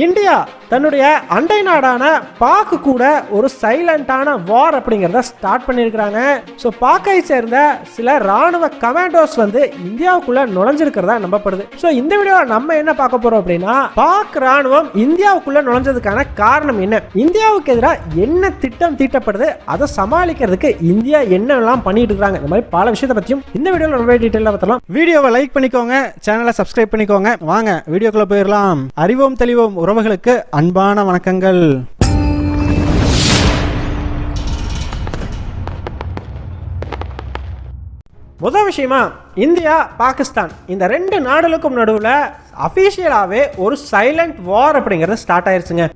India தன்னுடைய அண்டை நாடான பாக்கு கூட ஒரு சைலண்டான வார் அப்படிங்கிறத ஸ்டார்ட் பண்ணியிருக்கிறாங்க. ஸோ பாக்கை சேர்ந்த சில ராணுவ கமாண்டோஸ் வந்து இந்தியாவுக்குள்ள நுழைஞ்சிருக்கிறதா நம்பப்படுது. ஸோ இந்த வீடியோவில் நம்ம என்ன பார்க்க போறோம் அப்படின்னா, பாக் ராணுவம் இந்தியாவுக்குள்ள நுழைஞ்சதுக்கான காரணம் என்ன, இந்தியாவுக்கு எதிராக என்ன திட்டம் தீட்டப்படுது, அதை சமாளிக்கிறதுக்கு இந்தியா என்னெல்லாம் பண்ணிட்டு இருக்காங்க, இந்த மாதிரி பல விஷயத்தை பற்றியும் இந்த வீடியோவில் ரொம்ப டீட்டெயிலாக பார்த்தலாம். வீடியோவை லைக் பண்ணிக்கோங்க, சேனலை சப்ஸ்கிரைப் பண்ணிக்கோங்க. வாங்க வீடியோக்குள்ள போயிடலாம். அறிவோம் தெளிவோம் உறவுகளுக்கு அன்பான வணக்கங்கள். முதல் விஷயமா, இந்தியா பாகிஸ்தான் இந்த ரெண்டு நாடுகளுக்கும் நடுவில் அஃபீஷியலாகவே ஒரு சைலண்ட் வார் அப்படிங்கிறது ஸ்டார்ட் ஆயிருச்சுங்க.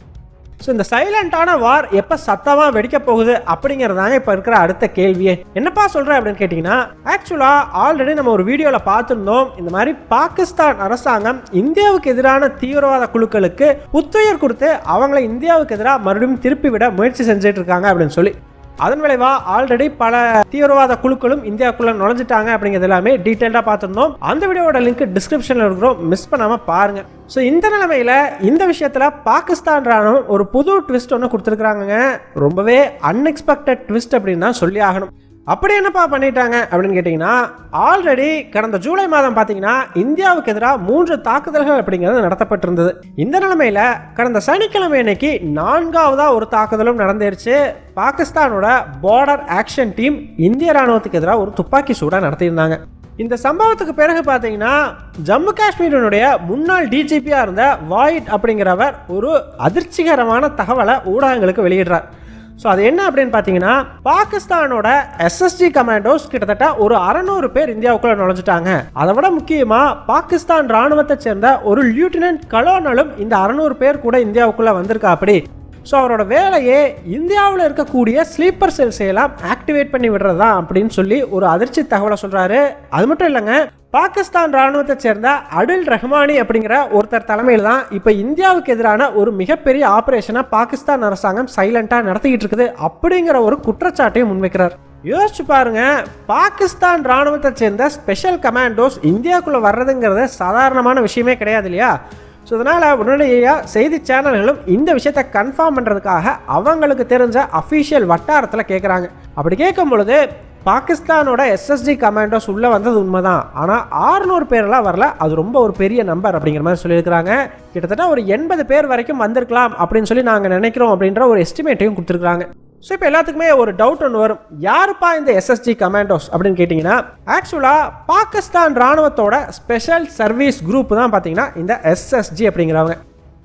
ஸோ இந்த சைலண்டான வார் எப்போ சத்தமாக வெடிக்க போகுது அப்படிங்கிறதாங்க இப்போ இருக்கிற அடுத்த கேள்வியே. என்னப்பா சொல்கிறேன் அப்படின்னு கேட்டிங்கன்னா, ஆக்சுவலாக ஆல்ரெடி நம்ம ஒரு வீடியோவில் பார்த்துருந்தோம், இந்த மாதிரி பாகிஸ்தான் அரசாங்கம் இந்தியாவுக்கு எதிரான தீவிரவாத குழுக்களுக்கு புத்துயிர் கொடுத்து அவங்கள இந்தியாவுக்கு எதிராக மறுபடியும் திருப்பி விட முயற்சி செஞ்சுட்டு இருக்காங்க அப்படின்னு சொல்லி. அதன் விளைவா ஆல்ரெடி பல தீவிரவாத குழுக்களும் இந்தியாவுக்குள்ள நுழைஞ்சிட்டாங்க அப்படிங்கிறது எல்லாமே டீட்டெயிலாக பார்த்துருந்தோம். அந்த வீடியோட லிங்க் டிஸ்கிரிப்ஷனில் இருக்கிறோம், மிஸ் பண்ணாமல் பாருங்க. ஸோ இந்த நிலைமையில் இந்த விஷயத்தில் பாகிஸ்தான் ராணுவம் ஒரு புது ட்விஸ்ட் ஒன்று கொடுத்துருக்குறாங்க. ரொம்பவே அன்எக்ஸ்பெக்டட் ட்விஸ்ட் அப்படின்னு தான் சொல்லி ஆகணும். அப்படி என்னப்பா பண்ணிட்டாங்க அப்படின்னு கேட்டிங்கன்னா, ஆல்ரெடி கடந்த ஜூலை மாதம் பார்த்தீங்கன்னா இந்தியாவுக்கு எதிராக 3 தாக்குதல்கள் அப்படிங்கிறது நடத்தப்பட்டிருந்தது. இந்த நிலைமையில் கடந்த சனிக்கிழமை அன்னைக்கு 4வது ஒரு தாக்குதலும் நடந்துருச்சு. பாகிஸ்தானோட பார்டர் ஆக்ஷன் டீம் இந்திய ராணுவத்துக்கு எதிராக ஒரு துப்பாக்கி சூடாக நடத்தியிருந்தாங்க. இந்த சம்பவத்துக்கு பிறகு பார்த்தீங்கன்னா ஜம்மு காஷ்மீரினுடைய முன்னாள் டிஜிபியாக இருந்த வாயிட் அப்படிங்கிறவர் ஒரு அதிர்ச்சிகரமான தகவலை ஊடகங்களுக்கு வெளியிடுறார். ஸோ அது என்ன அப்படின்னு பார்த்தீங்கன்னா, பாகிஸ்தானோட எஸ்எஸ்ஜி கமாண்டோஸ் கிட்டத்தட்ட ஒரு 600 பேர் இந்தியாவுக்குள்ள நுழைஞ்சிட்டாங்க. அதை விட முக்கியமாக பாகிஸ்தான் ராணுவத்தை சேர்ந்த ஒரு லியூட்டினன்ட் கலோனலும் இந்த 600 பேர் கூட இந்தியாவுக்குள்ள வந்திருக்கா அப்படி. ஸோ அவரோட வேலையே இந்தியாவில் இருக்கக்கூடிய ஸ்லீப்பர் செல்ஸ் எல்லாம் ஆக்டிவேட் பண்ணி விடுறது தான் அப்படின்னு சொல்லி ஒரு அதிர்ச்சி தகவலை சொல்கிறாரு. அது மட்டும் இல்லைங்க, பாகிஸ்தான் ராணுவத்தை சேர்ந்த அடில் ரஹ்மானி அப்படிங்கிற ஒருத்தர் தலைமையில் தான் இப்போ இந்தியாவுக்கு எதிரான ஒரு மிகப்பெரிய ஆபரேஷனை பாகிஸ்தான் அரசாங்கம் சைலண்டாக நடத்திக்கிட்டு இருக்குது அப்படிங்கிற ஒரு குற்றச்சாட்டையும் முன்வைக்கிறார். யோசிச்சு பாருங்க, பாகிஸ்தான் ராணுவத்தை சேர்ந்த ஸ்பெஷல் கமாண்டோஸ் இந்தியாவுக்குள்ள வர்றதுங்கிறது சாதாரணமான விஷயமே கிடையாது இல்லையா? ஸோ அதனால் உடனடியாக செய்தி சேனல்களும் இந்த விஷயத்தை கன்ஃபார்ம் பண்ணுறதுக்காக அவங்களுக்கு தெரிஞ்ச அஃபீஷியல் வட்டாரத்தில் கேட்குறாங்க. அப்படி கேட்கும் பொழுது பாகிஸ்தானோட எஸ்எஸ்ஜி கமாண்டோஸ் உள்ளே வந்தது உண்மைதான், ஆனால் 600 பேரெல்லாம் வரல, அது ரொம்ப ஒரு பெரிய நம்பர் அப்படிங்கிற மாதிரி சொல்லியிருக்கிறாங்க. கிட்டத்தட்ட ஒரு 80 பேர் வரைக்கும் வந்திருக்கலாம் அப்படின்னு சொல்லி நாங்கள் நினைக்கிறோம் அப்படின்ற ஒரு எஸ்டிமேட்டையும் கொடுத்துருக்காங்க. ஸோ இப்போ எல்லாத்துக்குமே ஒரு டவுட் ஒன்று வரும், யாருப்பா இந்த எஸ்எஸ்ஜி கமாண்டோஸ் அப்படின்னு கேட்டிங்கன்னா, ஆக்சுவலாக பாகிஸ்தான் ராணுவத்தோட ஸ்பெஷல் சர்வீஸ் குரூப் தான் பார்த்தீங்கன்னா இந்த எஸ்எஸ்ஜி அப்படிங்கிறவங்க.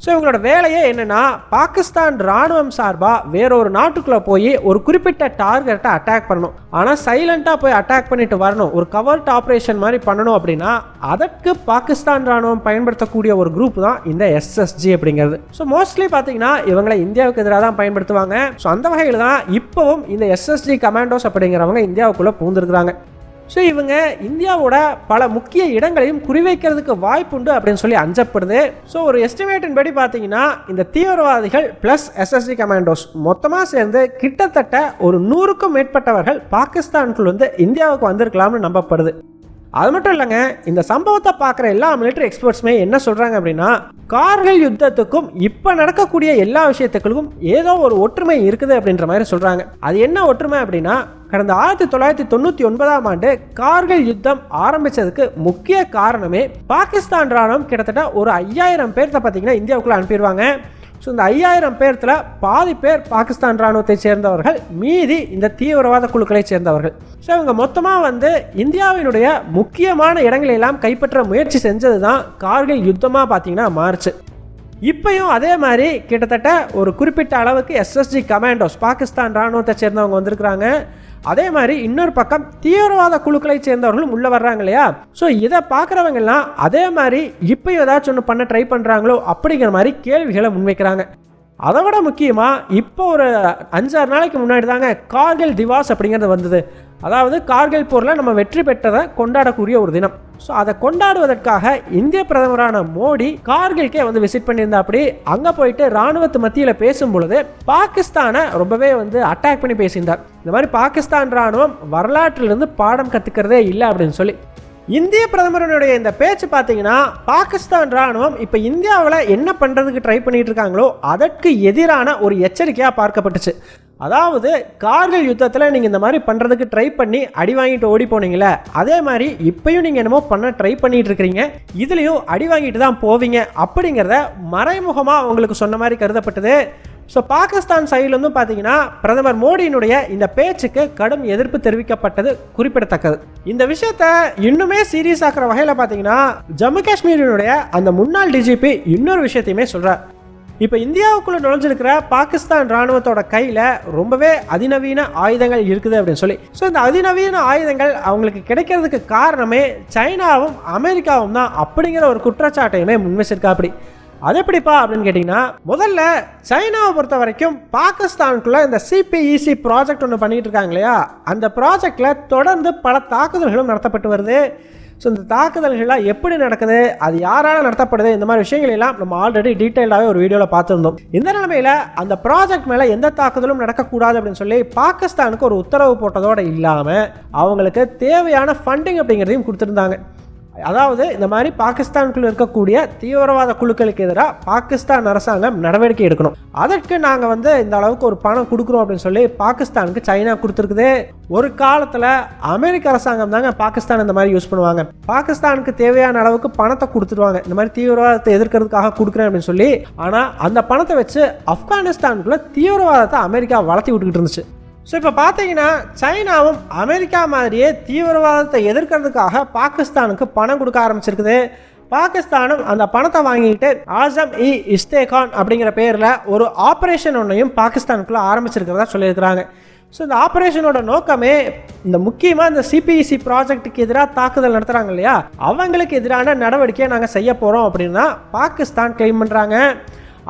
ஸோ இவங்களோட வேலையே என்னென்னா, பாகிஸ்தான் ராணுவம் சார்பாக வேறொரு நாட்டுக்குள்ளே போய் ஒரு குறிப்பிட்ட டார்கெட்டை அட்டாக் பண்ணணும், ஆனால் சைலண்ட்டாக போய் அட்டாக் பண்ணிட்டு வரணும், ஒரு கவர்ட் ஆப்ரேஷன் மாதிரி பண்ணணும். அப்படின்னா அதற்கு பாகிஸ்தான் ராணுவம் பயன்படுத்தக்கூடிய ஒரு குரூப் தான் இந்த எஸ்எஸ்ஜி அப்படிங்கிறது. ஸோ மோஸ்ட்லி பார்த்தீங்கன்னா இவங்களை இந்தியாவுக்கு எதிராக தான் பயன்படுத்துவாங்க. ஸோ அந்த வகையில் தான் இப்போவும் இந்த எஸ்எஸ்ஜி கமாண்டோஸ் அப்படிங்கிறவங்க இந்தியாவுக்குள்ளே பூந்துருக்குறாங்க. ஸோ இவங்க இந்தியாவோட பல முக்கிய இடங்களையும் குறிவைக்கிறதுக்கு வாய்ப்புண்டு அப்படின்னு சொல்லி அஞ்சப்படுது. ஸோ ஒரு எஸ்டிமேட்டின் படி பார்த்தீங்கன்னா இந்த தீவிரவாதிகள் ப்ளஸ் எஸ்எஸ்ஜி கமாண்டோஸ் மொத்தமாக சேர்ந்து கிட்டத்தட்ட ஒரு 100க்கும் மேற்பட்டவர்கள் பாகிஸ்தானுக்குள் வந்து இந்தியாவுக்கு வந்திருக்கலாம்னு நம்பப்படுது. அது மட்டும் இல்லைங்க, இந்த சம்பவத்தை பார்க்குற எல்லா மிலிட்டரி எக்ஸ்பர்ட்ஸுமே என்ன சொல்கிறாங்க அப்படின்னா, கார்கில் யுத்தத்துக்கும் இப்போ நடக்கக்கூடிய எல்லா விஷயத்துக்கும் ஏதோ ஒரு ஒற்றுமை இருக்குது அப்படின்ற மாதிரி சொல்கிறாங்க. அது என்ன ஒற்றுமை அப்படின்னா, கடந்த 1999ஆம் ஆண்டு கார்கில் யுத்தம் ஆரம்பித்ததுக்கு முக்கிய காரணமே பாகிஸ்தான் ராணுவம் கிட்டத்தட்ட ஒரு 5000 பேர்த்த பார்த்தீங்கன்னா இந்தியாவுக்குள்ளே அனுப்பிடுவாங்க. ஸோ இந்த 5000 பேர்த்தில் பாதி பேர் பாகிஸ்தான் ராணுவத்தை சேர்ந்தவர்கள், மீதி இந்த தீவிரவாத குழுக்களை சேர்ந்தவர்கள். ஸோ இவங்க மொத்தமாக வந்து இந்தியாவினுடைய முக்கியமான இடங்களெல்லாம் கைப்பற்ற முயற்சி செஞ்சது தான் கார்கில் யுத்தமாக பார்த்தீங்கன்னா மாறுச்சு. இப்பயும் அதே மாதிரி கிட்டத்தட்ட ஒரு குறிப்பிட்ட அளவுக்கு எஸ்எஸ்ஜி கமாண்டோஸ் பாகிஸ்தான் ராணுவத்தை சேர்ந்தவங்க வந்திருக்கிறாங்க. அதே மாதிரி இன்னொரு பக்கம் தீவிரவாத குழுக்களை சேர்ந்தவர்களும் உள்ள வர்றாங்க இல்லையா? ஸோ இதை பார்க்குறவங்கெல்லாம் அதே மாதிரி இப்போ ஏதாச்சும் ஒன்று பண்ண ட்ரை பண்ணுறாங்களோ அப்படிங்கிற மாதிரி கேள்விகளை முன்வைக்கிறாங்க. அதை விட முக்கியமாக இப்போ ஒரு 5-6 நாளைக்கு முன்னாடி தாங்க கார்கில் திவாஸ் அப்படிங்கிறது வந்தது. அதாவது கார்கில் போரில் நம்ம வெற்றி பெற்றதை கொண்டாடக்கூடிய ஒரு தினம். ஸோ அதை கொண்டாடுவதற்காக இந்திய பிரதமரான மோடி கார்கில்கே வந்து விசிட் பண்ணியிருந்தா. அப்படி அங்கே போயிட்டு ராணுவத்து மத்தியில் பேசும் பொழுது பாகிஸ்தானை ரொம்பவே வந்து அட்டாக் பண்ணி பேசியிருந்தார். இந்த மாதிரி பாகிஸ்தான் ராணுவம் வரலாற்றிலிருந்து பாடம் கற்றுக்கிறதே இல்லை அப்படின்னு சொல்லி. இந்திய பிரதமருடைய இந்த பேச்சு பார்த்தீங்கன்னா பாகிஸ்தான் ராணுவம் இப்போ இந்தியாவில் என்ன பண்ணுறதுக்கு ட்ரை பண்ணிட்டு இருக்காங்களோ அதற்கு எதிரான ஒரு எச்சரிக்கையாக பார்க்கப்பட்டுச்சு. அதாவது கார்கில் யுத்தத்தில் நீங்கள் இந்த மாதிரி பண்ணுறதுக்கு ட்ரை பண்ணி அடி வாங்கிட்டு ஓடி போனீங்களே, அதே மாதிரி இப்பயும் நீங்கள் என்னமோ பண்ண ட்ரை பண்ணிட்டு இருக்கிறீங்க, இதுலேயும் அடி வாங்கிட்டு தான் போவீங்க அப்படிங்கிறத மறைமுகமாக அவங்களுக்கு சொன்ன மாதிரி கருதப்பட்டது. ஸோ பாகிஸ்தான் சைட்லேருந்து பார்த்தீங்கன்னா பிரதமர் மோடியினுடைய இந்த பேச்சுக்கு கடும் எதிர்ப்பு தெரிவிக்கப்பட்டது குறிப்பிடத்தக்கது. இந்த விஷயத்தை இன்னுமே சீரியஸ் ஆக்குற வகையில் பார்த்தீங்கன்னா ஜம்மு காஷ்மீரினுடைய அந்த முன்னாள் டிஜிபி இன்னொரு விஷயத்தையுமே சொல்கிறார். இப்போ இந்தியாவுக்குள்ளே நுழைஞ்சிருக்கிற பாகிஸ்தான் ராணுவத்தோட கையில் ரொம்பவே அதிநவீன ஆயுதங்கள் இருக்குது அப்படின்னு சொல்லி. ஸோ இந்த அதிநவீன ஆயுதங்கள் அவங்களுக்கு கிடைக்கிறதுக்கு காரணமே சைனாவும் அமெரிக்காவும் தான் அப்படிங்கிற ஒரு குற்றச்சாட்டையுமே முன்வச்சிருக்கா. அப்படி அது எப்படிப்பா அப்படின்னு கேட்டிங்கன்னா, முதல்ல சைனாவை பொறுத்த வரைக்கும் பாகிஸ்தானுக்குள்ளே இந்த சிபிஇசி ப்ராஜெக்ட் ஒன்று பண்ணிகிட்டு இருக்காங்க இல்லையா, அந்த ப்ராஜெக்டில் தொடர்ந்து பல தாக்குதல்களும் நடத்தப்பட்டு வருது. ஸோ இந்த தாக்குதல்கள்லாம் எப்படி நடக்குது, அது யாரால் நடத்தப்படுது, இந்த மாதிரி விஷயங்கள் எல்லாம் நம்ம ஆல்ரெடி டீட்டெயில்டாகவே ஒரு வீடியோவில் பார்த்துருந்தோம். இந்த நிலைமையில் அந்த ப்ராஜெக்ட் மேலே எந்த தாக்குதலும் நடக்கக்கூடாது அப்படின்னு சொல்லி பாகிஸ்தானுக்கு ஒரு உத்தரவு போட்டதோடு இல்லாமல் அவங்களுக்கு தேவையான ஃபண்டிங் அப்படிங்கிறதையும் கொடுத்துருந்தாங்க. அதாவது இந்த மாதிரி பாகிஸ்தானுக்குள்ள இருக்கக்கூடிய தீவிரவாத குழுக்களுக்கு எதிராக பாகிஸ்தான் அரசாங்கம் நடவடிக்கை எடுக்கணும், அதற்கு நாங்கள் இந்த அளவுக்கு ஒரு பணம் கொடுக்குறோம் அப்படின்னு சொல்லி பாகிஸ்தானுக்கு சைனா கொடுத்துருக்குது. ஒரு காலத்தில் அமெரிக்க அரசாங்கம் தாங்க பாகிஸ்தான் இந்த மாதிரி யூஸ் பண்ணுவாங்க. பாகிஸ்தானுக்கு தேவையான அளவுக்கு பணத்தை கொடுத்துருவாங்க, இந்த மாதிரி தீவிரவாதத்தை எதிர்க்கிறதுக்காக கொடுக்குறேன் அப்படின்னு சொல்லி. ஆனால் அந்த பணத்தை வச்சு ஆப்கானிஸ்தானுக்குள்ள தீவிரவாதத்தை அமெரிக்கா வளர்த்தி விட்டுக்கிட்டு இருந்துச்சு. ஸோ இப்போ பார்த்தீங்கன்னா சைனாவும் அமெரிக்கா மாதிரியே தீவிரவாதத்தை எதிர்க்கிறதுக்காக பாகிஸ்தானுக்கு பணம் கொடுக்க ஆரம்பிச்சிருக்குது. பாகிஸ்தானும் அந்த பணத்தை வாங்கிட்டு ஆசம்-இ-இஸ்தேகான் அப்படிங்கிற பேரில் ஒரு ஆப்ரேஷன் ஒன்றையும் பாகிஸ்தானுக்குள்ளே ஆரம்பிச்சிருக்கிறதா சொல்லியிருக்கிறாங்க. ஸோ இந்த ஆப்ரேஷனோட நோக்கமே இந்த முக்கியமாக இந்த சிபிஇசி ப்ராஜெக்ட்டுக்கு எதிராக தாக்குதல் நடத்துகிறாங்க இல்லையா, அவங்களுக்கு எதிரான நடவடிக்கையை நாங்கள் செய்ய போகிறோம் அப்படின்னு தான் பாகிஸ்தான் கிளைம் பண்ணுறாங்க.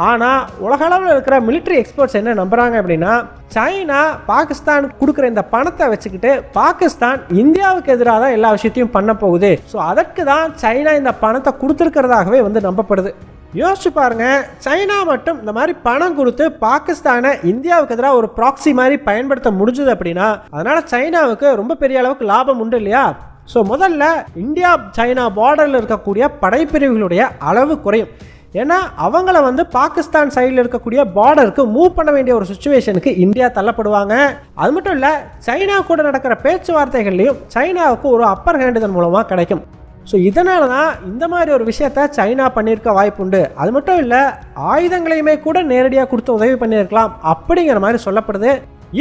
ஆனால் உலகளவில் இருக்கிற மிலிட்ரி எக்ஸ்பர்ட்ஸ் என்ன நம்புகிறாங்க அப்படின்னா, சைனா பாகிஸ்தானுக்கு கொடுக்குற இந்த பணத்தை வச்சுக்கிட்டு பாகிஸ்தான் இந்தியாவுக்கு எதிராக தான் எல்லா விஷயத்தையும் பண்ண போகுது. ஸோ அதற்கு தான் சைனா இந்த பணத்தை கொடுத்துருக்கிறதாகவே நம்பப்படுது. யோசிச்சு பாருங்க, சைனா மட்டும் இந்த மாதிரி பணம் கொடுத்து பாகிஸ்தானை இந்தியாவுக்கு எதிராக ஒரு ப்ராக்சி மாதிரி பயன்படுத்த முடிஞ்சது அப்படின்னா அதனால சைனாவுக்கு ரொம்ப பெரிய அளவுக்கு லாபம் உண்டு இல்லையா. ஸோ முதல்ல இந்தியா சைனா பார்டரில் இருக்கக்கூடிய படைப்பிரிவுகளுடைய அளவு குறையும். ஏன்னா அவங்கள பாகிஸ்தான் சைடில் இருக்கக்கூடிய பார்டருக்கு மூவ் பண்ண வேண்டிய ஒரு சுச்சுவேஷனுக்கு இந்தியா தள்ளப்படுவாங்க. அது மட்டும் இல்லை, சைனா கூட நடக்கிற பேச்சுவார்த்தைகள்லையும் சைனாவுக்கு ஒரு அப்பர் ஹேண்ட் இதன் மூலமாக கிடைக்கும். ஸோ இதனால தான் இந்த மாதிரி ஒரு விஷயத்த சைனா பண்ணியிருக்க வாய்ப்புண்டு. அது மட்டும் இல்லை, ஆயுதங்களையுமே கூட நேரடியாக கொடுத்து உதவி பண்ணியிருக்கலாம் அப்படிங்கிற மாதிரி சொல்லப்படுது.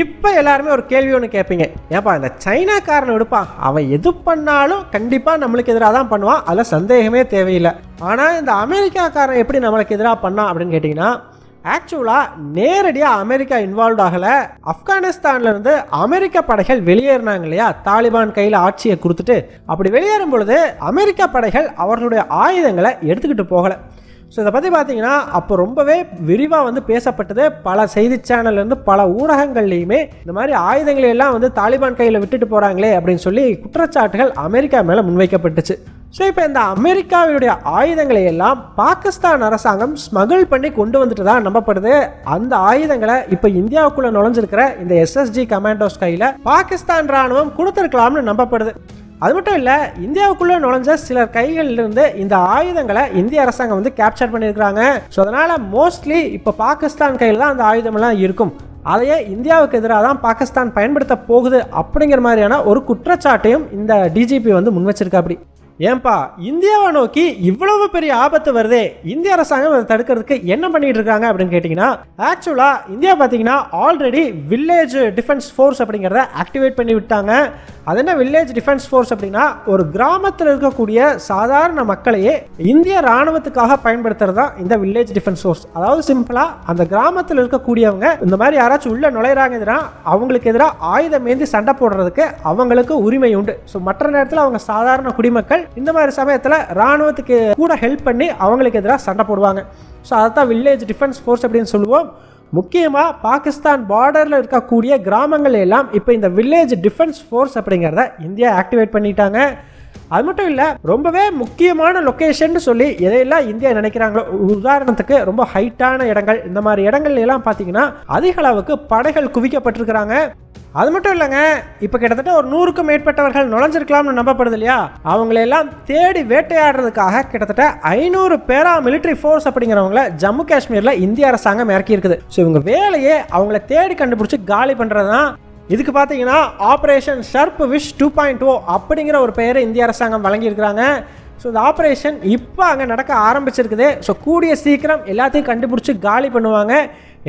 இப்போ எல்லாருமே ஒரு கேள்வி ஒன்று கேட்பீங்க, ஏப்பா இந்த சைனாக்காரனை விடுப்பான், அவன் எது பண்ணாலும் கண்டிப்பாக நம்மளுக்கு எதிராக தான் பண்ணுவான், அதில் சந்தேகமே தேவையில்லை. ஆனால் இந்த அமெரிக்காக்காரன் எப்படி நம்மளுக்கு எதிராக பண்ணான் அப்படின்னு கேட்டிங்கன்னா, ஆக்சுவலாக நேரடியாக அமெரிக்கா இன்வால்வ் ஆகலை. ஆப்கானிஸ்தான்லேருந்து அமெரிக்க படைகள் வெளியேறினாங்க இல்லையா, தாலிபான் கையில் ஆட்சியை கொடுத்துட்டு. அப்படி வெளியேறும் பொழுது அமெரிக்க படைகள் அவர்களுடைய ஆயுதங்களை எடுத்துக்கிட்டு போகலை. ஸோ இதை பற்றி பார்த்தீங்கன்னா அப்போ ரொம்பவே விரிவாக பேசப்பட்டது. பல செய்தி சேனல்லேருந்து பல ஊடகங்கள்லையுமே இந்த மாதிரி ஆயுதங்களை எல்லாம் தாலிபான் கையில் விட்டுட்டு போகிறாங்களே அப்படின்னு சொல்லி குற்றச்சாட்டுகள் அமெரிக்கா மேலே முன்வைக்கப்பட்டுச்சு. ஸோ இப்போ இந்த அமெரிக்காவினுடைய ஆயுதங்களை எல்லாம் பாகிஸ்தான் அரசாங்கம் ஸ்மகிள் பண்ணி கொண்டு வந்துட்டு தான் நம்பப்படுது. அந்த ஆயுதங்களை இப்போ இந்தியாவுக்குள்ளே நுழைஞ்சிருக்கிற இந்த எஸ்எஸ்ஜி கமாண்டோஸ் கையில் பாகிஸ்தான் ராணுவம் கொடுத்துருக்கலாம்னு நம்பப்படுது. அது மட்டும் இல்லை, இந்தியாவுக்குள்ளே நுழைஞ்ச சிலர் கைகளிலிருந்து இந்த ஆயுதங்களை இந்திய அரசாங்கம் கேப்சர் பண்ணியிருக்கிறாங்க. ஸோ அதனால் மோஸ்ட்லி இப்போ பாகிஸ்தான் கையில் தான் அந்த ஆயுதமெல்லாம் இருக்கும். அதையே இந்தியாவுக்கு எதிராக தான் பாகிஸ்தான் பயன்படுத்த போகுது அப்படிங்கிற மாதிரியான ஒரு குற்றச்சாட்டையும் இந்த டிஜிபி முன் வச்சிருக்கா. அப்படி ஏன்பா இந்தியாவை நோக்கி இவ்வளவு பெரிய ஆபத்து வருதே, இந்திய அரசாங்கம் அதை தடுக்கிறதுக்கு என்ன பண்ணிட்டு இருக்காங்க அப்படின்னு கேட்டிங்கன்னா, ஆக்சுவலாக இந்தியா பார்த்தீங்கன்னா ஆல்ரெடி வில்லேஜ் டிஃபென்ஸ் ஃபோர்ஸ் அப்படிங்கிறத ஆக்டிவேட் பண்ணி விட்டாங்க. அது என்ன வில்லேஜ் டிஃபென்ஸ் ஃபோர்ஸ் அப்படின்னா, ஒரு கிராமத்தில் இருக்கக்கூடிய சாதாரண மக்களையே இந்திய ராணுவத்துக்காக பயன்படுத்துறது தான் இந்த வில்லேஜ் டிஃபென்ஸ் ஃபோர்ஸ். அதாவது சிம்பிளாக அந்த கிராமத்தில் இருக்கக்கூடியவங்க இந்த மாதிரி யாராச்சும் உள்ள நுழையிறாங்கன்னா அவங்களுக்கு எதிராக ஆயுதம் ஏந்தி சண்டை போடுறதுக்கு அவங்களுக்கு உரிமை உண்டு. ஸோ மற்ற நேரத்தில் அவங்க சாதாரண குடிமக்கள் இந்த மாதிரி சமயத்தில் ராணுவத்துக்கு கூட ஹெல்ப் பண்ணி அவங்களுக்கு எதிராக சண்டை போடுவாங்க. ஸோ அதைத்தான் வில்லேஜ் டிஃபென்ஸ் ஃபோர்ஸ் அப்படின்னு சொல்லுவோம். முக்கியமாக பாகிஸ்தான் பார்டரில் இருக்கக்கூடிய கிராமங்கள் எல்லாம் இப்போ இந்த வில்லேஜ் டிஃபென்ஸ் ஃபோர்ஸ் அப்படிங்கிறத இந்தியா ஆக்டிவேட் பண்ணிட்டாங்க. அது மட்டும் இல்லை, ரொம்பவே முக்கியமான லொக்கேஷன் சொல்லி எதையெல்லாம் இந்தியா நினைக்கிறாங்களோ, உதாரணத்துக்கு ரொம்ப ஹைட்டான இடங்கள், இந்த மாதிரி இடங்கள் எல்லாம் பார்த்தீங்கன்னா அதிக அளவுக்கு படைகள் குவிக்கப்பட்டிருக்கிறாங்க. அது மட்டும் இல்லைங்க, இப்போ கிட்டத்தட்ட ஒரு 100க்கும் மேற்பட்டவர்கள் நுழைஞ்சிருக்கலாம்னு நம்பப்படுது இல்லையா, அவங்களெல்லாம் தேடி வேட்டையாடுறதுக்காக கிட்டத்தட்ட 500 பேரா மிலிட்ரி ஃபோர்ஸ் அப்படிங்கிறவங்கள ஜம்மு காஷ்மீரில் இந்திய அரசாங்கம் இறக்கி இருக்குது. ஸோ இவங்க வேலையே அவங்கள தேடி கண்டுபிடிச்சி காலி பண்ணுறது தான். இதுக்கு பார்த்தீங்கன்னா ஆப்ரேஷன் ஷர்ப் விஷ் 2.0 அப்படிங்கிற ஒரு பெயரை இந்திய அரசாங்கம் வழங்கியிருக்கிறாங்க. ஸோ இந்த ஆப்ரேஷன் இப்போ அங்கே நடக்க ஆரம்பிச்சிருக்குது. ஸோ கூடிய சீக்கிரம் எல்லாத்தையும் கண்டுபிடிச்சி காலி பண்ணுவாங்க.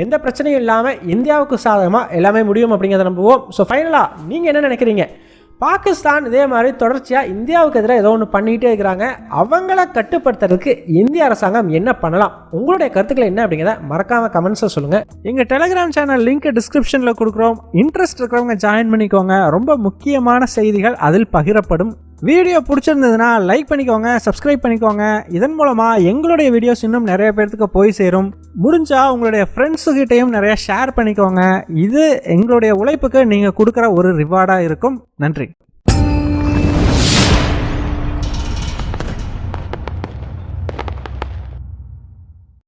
எந்த பிரச்சனையும் இல்லாமல் இந்தியாவுக்கு சாதகமாக எல்லாமே முடியும் அப்படிங்கிறத நம்புவோம். ஸோ ஃபைனலாக நீங்கள் என்ன நினைக்கிறீங்க? பாகிஸ்தான் இதே மாதிரி தொடர்ச்சியாக இந்தியாவுக்கு எதிராக ஏதோ ஒன்று பண்ணிகிட்டே இருக்கிறாங்க. அவங்கள கட்டுப்படுத்துறதுக்கு இந்திய அரசாங்கம் என்ன பண்ணலாம்? உங்களுடைய கருத்துக்கள் என்ன அப்படிங்கிறத மறக்காமல் கமெண்ட்ஸை சொல்லுங்கள். எங்கள் டெலிகிராம் சேனல் லிங்க் டிஸ்கிரிப்ஷனில் கொடுக்குறோம். இன்ட்ரெஸ்ட் இருக்கிறவங்க ஜாயின் பண்ணிக்கோங்க. ரொம்ப முக்கியமான செய்திகள் அதில் பகிரப்படும். வீடியோ பிடிச்சிருந்ததுன்னா லைக் பண்ணிக்கோங்க, சப்ஸ்கிரைப் பண்ணிக்கோங்க. இதன் மூலமாக எங்களுடைய வீடியோஸ் இன்னும் நிறைய பேர்த்துக்கு போய் சேரும். முடிஞ்சால் உங்களுடைய ஃப்ரெண்ட்ஸுக்கிட்டையும் நிறைய ஷேர் பண்ணிக்கோங்க. இது எங்களுடைய உழைப்புக்கு நீங்கள் கொடுக்குற ஒரு ரிவார்டாக இருக்கும். நன்றி.